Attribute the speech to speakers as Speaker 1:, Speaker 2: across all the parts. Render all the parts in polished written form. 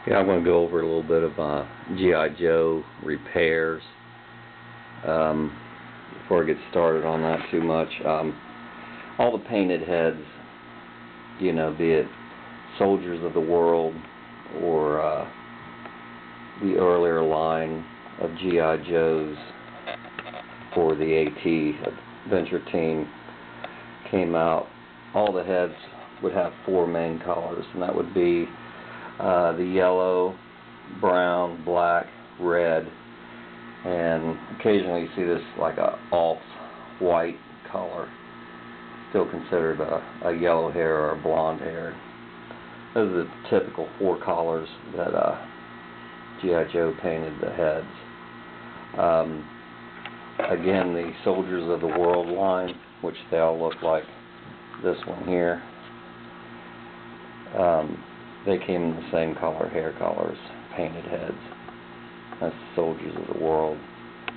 Speaker 1: Yeah, I'm going to go over a little bit of G.I. Joe repairs before I get started on that too much. All the painted heads, be it Soldiers of the World or the earlier line of G.I. Joes for the AT Adventure Team came out, all the heads would have four main colors, and that would be the yellow, brown, black, red, and occasionally you see this like a off-white color, still considered a yellow hair or a blonde hair. Those are the typical four colors that G.I. Joe painted the heads. Again, the Soldiers of the World line, which they all look like this one here, they came in the same hair colors, painted heads. That's the Soldiers of the World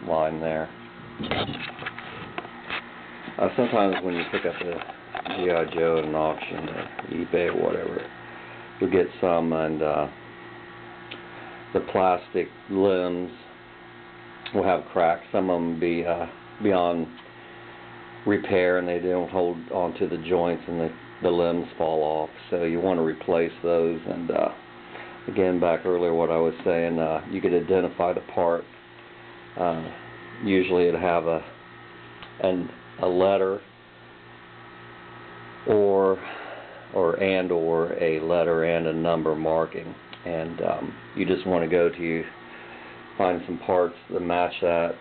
Speaker 1: line there. Sometimes when you pick up a G.I. Joe at an auction or eBay or whatever, you'll get some, and the plastic limbs will have cracks. Some of them be beyond repair, and they don't hold onto the joints, and the limbs fall off. So you want to replace those. And again, back earlier, what I was saying, you could identify the part. Usually, it'd have a letter or a letter and a number marking, and you just want to go to find some parts that match that.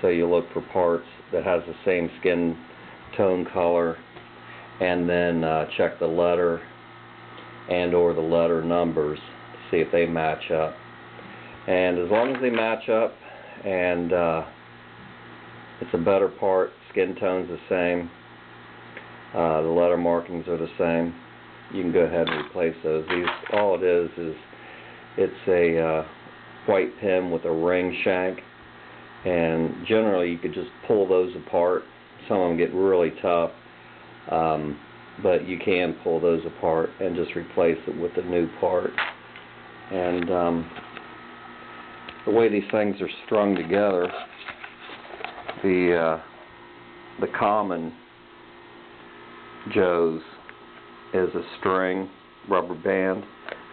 Speaker 1: So you look for parts that has the same skin tone color, and then check the letter and or the letter numbers to see if they match up. And as long as they match up and it's a better part, skin tone's the same, the letter markings are the same, you can go ahead and replace those. All it is it's a white pin with a ring shank, and generally you could just pull those apart. Some of them get really tough, but you can pull those apart and just replace it with a new part. And the way these things are strung together, the common Joes is a string rubber band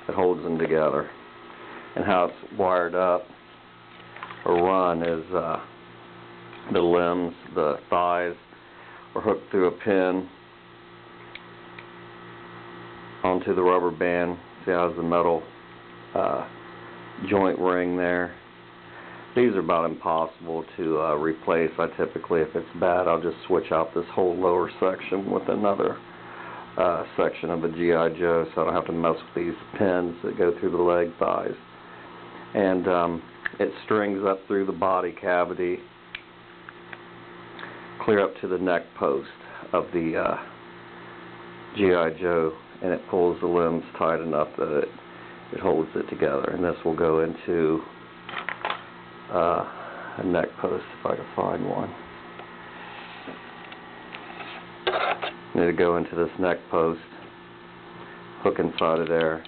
Speaker 1: that holds them together, and how it's wired up or run is the limbs, the thighs are hooked through a pin onto the rubber band. See how it has the metal joint ring there. These are about impossible to replace. I typically, if it's bad, I'll just switch out this whole lower section with another section of a G.I. Joe, so I don't have to mess with these pins that go through the leg, thighs. And it strings up through the body cavity, clear up to the neck post of the G.I. Joe, and it pulls the limbs tight enough that it holds it together. And this will go into a neck post, if I can find one. Need to go into this neck post, hook inside of there,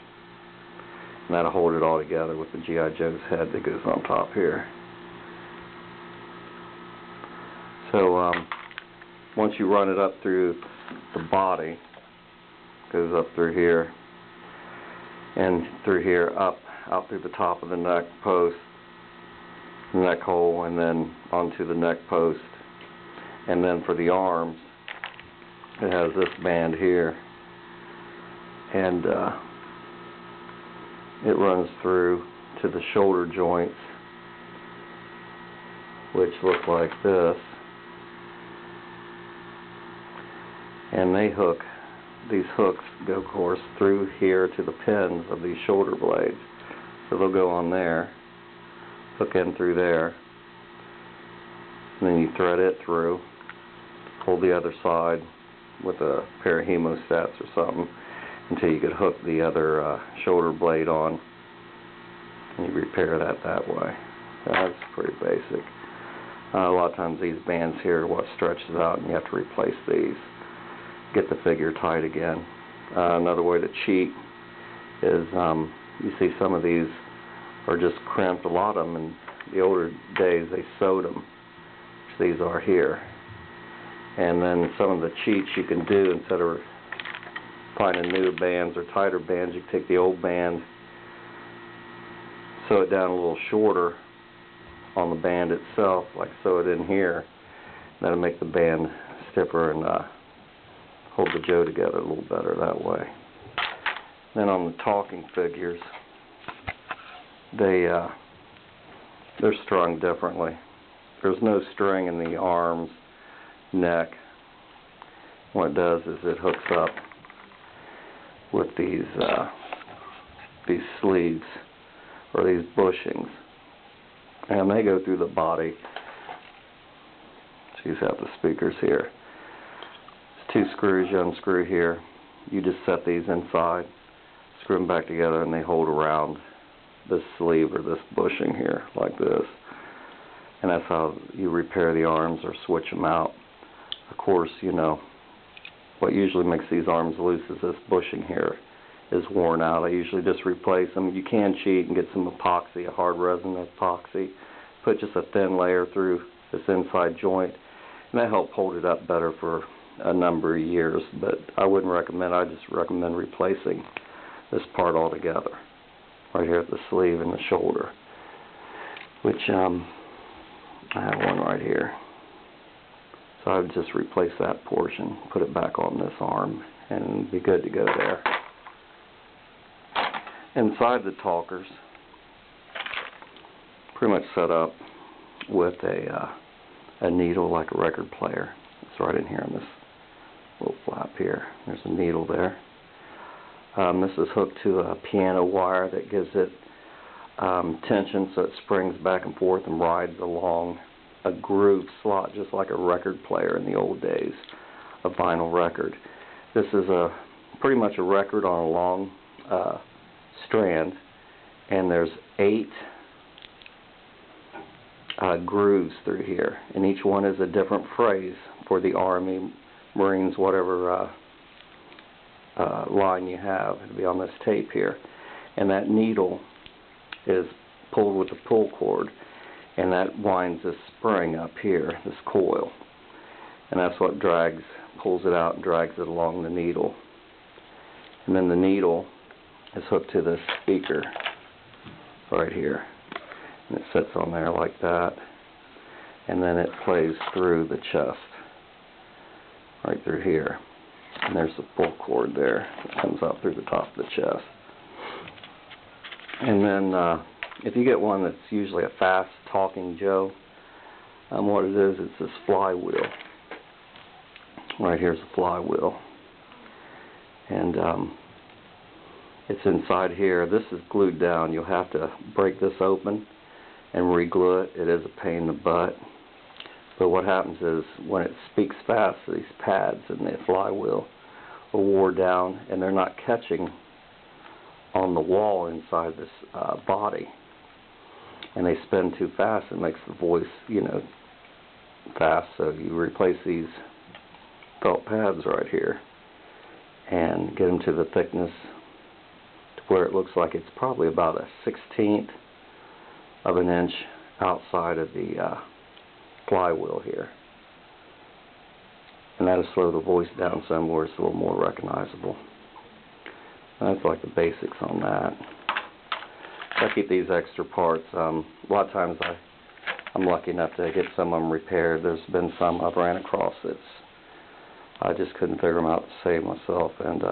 Speaker 1: and that'll hold it all together with the G.I. Joe's head that goes on top here. So once you run it up through the body, goes up through here and through here, up out through the top of the neck post, neck hole, and then onto the neck post. And then for the arms, it has this band here, and it runs through to the shoulder joints, which look like this, and these hooks go, of course, through here to the pins of these shoulder blades. So they'll go on there, hook in through there, and then you thread it through, pull the other side with a pair of hemostats or something until you could hook the other shoulder blade on, and you repair that way. That's pretty basic. A lot of times these bands here are what stretches out, and you have to replace these, get the figure tight again. Another way to cheat is You see some of these are just crimped. A lot of them in the older days they sewed them, which these are here. And then some of the cheats you can do, instead of finding new bands or tighter bands, you can take the old band, sew it down a little shorter on the band itself, like sew it in here. That'll make the band stiffer and hold the Joe together a little better that way. Then on the talking figures, they're strung differently. There's no string in the arms, neck. What it does is it hooks up with these sleeves or these bushings, and they go through the body. So you have the speakers here. There's 2 screws you unscrew here. You just set these inside, screw them back together, and they hold around this sleeve or this bushing here like this. And that's how you repair the arms or switch them out. Of course, you know, what usually makes these arms loose is this bushing here is worn out. I usually just replace them. You can cheat and get some epoxy, a hard resin epoxy. Put just a thin layer through this inside joint, and that helps hold it up better for a number of years. But I wouldn't recommend. I just recommend replacing this part altogether, right here at the sleeve and the shoulder, which I have one right here. So I would just replace that portion, put it back on this arm, and be good to go there. Inside the talkers, pretty much set up with a needle like a record player. It's right in here on this little flap here. There's a needle there. This is hooked to a piano wire that gives it tension, so it springs back and forth and rides along a groove slot, just like a record player in the old days, a vinyl record. This is pretty much a record on a long strand, and there's 8 grooves through here, and each one is a different phrase for the Army, Marines, whatever line you have. It'll be on this tape here, and that needle is pulled with a pull cord, and that winds this spring up here, this coil, and that's what pulls it out and drags it along the needle. And then the needle is hooked to this speaker right here, and it sits on there like that, and then it plays through the chest right through here, and there's the pull cord there that comes out through the top of the chest. And then if you get one that's usually a fast talking Joe, what it is, it's this flywheel. Right here's a flywheel, and it's inside here. This is glued down. You'll have to break this open and re-glue it. It is a pain in the butt. But what happens is when it speaks fast, these pads in the flywheel are wore down, and they're not catching on the wall inside this body. And they spin too fast. It makes the voice, you know, fast. So you replace these felt pads right here and get them to the thickness to where it looks like it's probably about a 1/16 of an inch outside of the flywheel here. And that'll slow the voice down some where it's a little more recognizable. That's like the basics on that. I keep these extra parts. A lot of times I'm lucky enough to get some of them repaired. There's been some I've ran across I just couldn't figure them out to save myself, and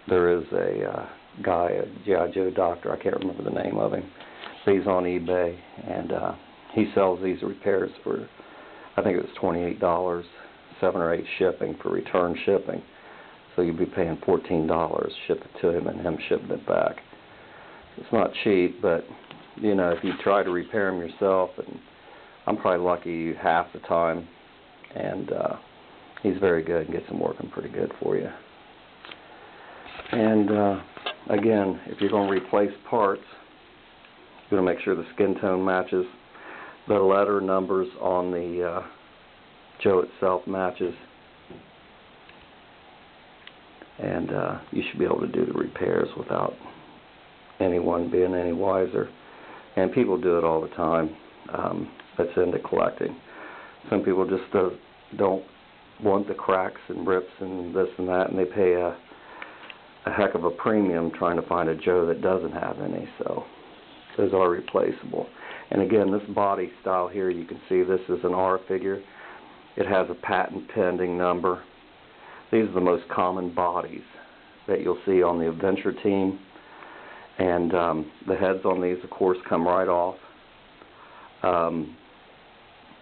Speaker 1: there is a guy, a G.I. Joe doctor, I can't remember the name of him, but he's on eBay, and he sells these repairs for, I think it was $28, 7 or 8 shipping for return shipping. So you'd be paying $14, ship it to him and him shipping it back. It's not cheap, but you know, if you try to repair them yourself, and I'm probably lucky half the time, and he's very good and gets them working pretty good for you. And again, if you're going to replace parts, you're going to make sure the skin tone matches, the letter numbers on the Joe itself matches, and you should be able to do the repairs without anyone being any wiser. And people do it all the time that's into collecting. Some people just don't want the cracks and rips and this and that, and they pay a heck of a premium trying to find a Joe that doesn't have any. So those are replaceable. And again, this body style here, you can see this is an R figure. It has a patent pending number. These are the most common bodies that you'll see on the adventure team. And the heads on these, of course, come right off.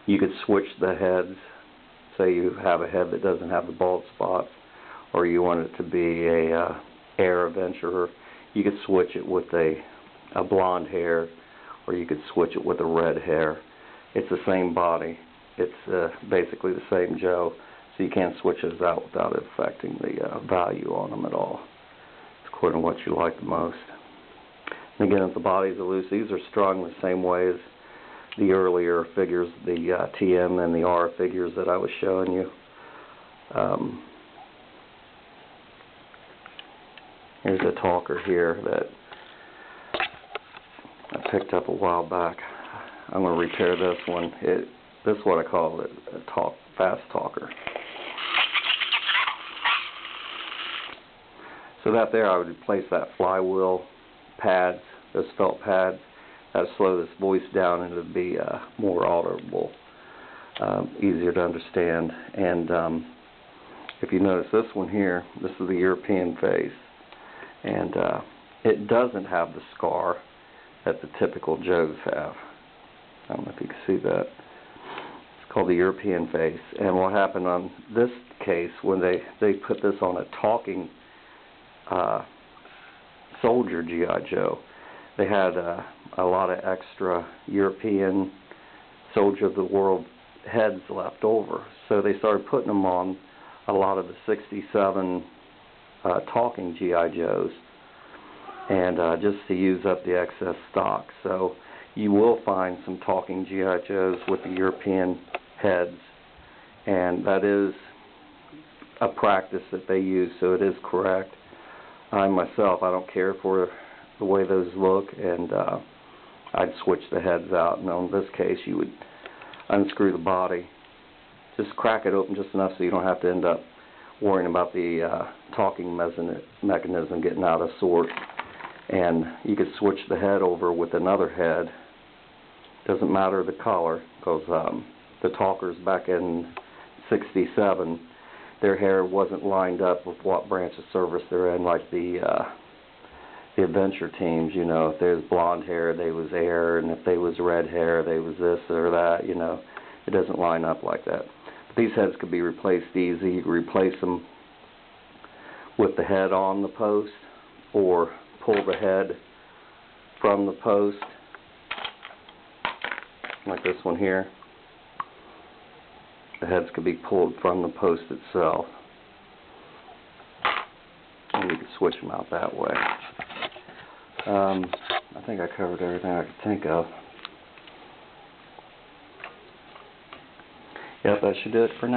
Speaker 1: You could switch the heads. Say you have a head that doesn't have the bald spots, or you want it to be a air adventurer. You could switch it with a blonde hair, or you could switch it with a red hair. It's the same body. It's basically the same Joe, so you can't switch those out without it affecting the value on them at all. It's according to what you like the most. And again, if the bodies are loose, these are strung the same way as the earlier figures, the TM and the R figures that I was showing you. Here's a talker here that I picked up a while back. I'm going to repair this one. This is what I call it, a fast talker. So that there, I would replace that flywheel pads, those felt pads. That would slow this voice down and it would be more audible, easier to understand. And if you notice this one here, this is the European face, and it doesn't have the scar that the typical Joes have. I don't know if you can see that. It's called the European face. And what happened on this case, when they put this on a talking soldier G.I. Joe, they had a lot of extra European soldier of the world heads left over. So they started putting them on a lot of the 67 talking G.I. Joes, and just to use up the excess stock. So you will find some talking G.I. Joes with the European heads, and that is a practice that they use, so it is correct. I myself, I don't care for the way those look, and I'd switch the heads out. And in this case, you would unscrew the body, just crack it open just enough so you don't have to end up worrying about the talking mechanism getting out of sort. And you could switch the head over with another head. Doesn't matter the color, because the talkers back in '67, their hair wasn't lined up with what branch of service they're in, like the adventure teams. You know, if there's blonde hair, they was air, and if they was red hair, they was this or that. You know, it doesn't line up like that. But these heads could be replaced easy. You can replace them with the head on the post, or pull the head from the post, like this one here. The heads could be pulled from the post itself, and you can switch them out that way. I think I covered everything I could think of. Yep, that should do it for now.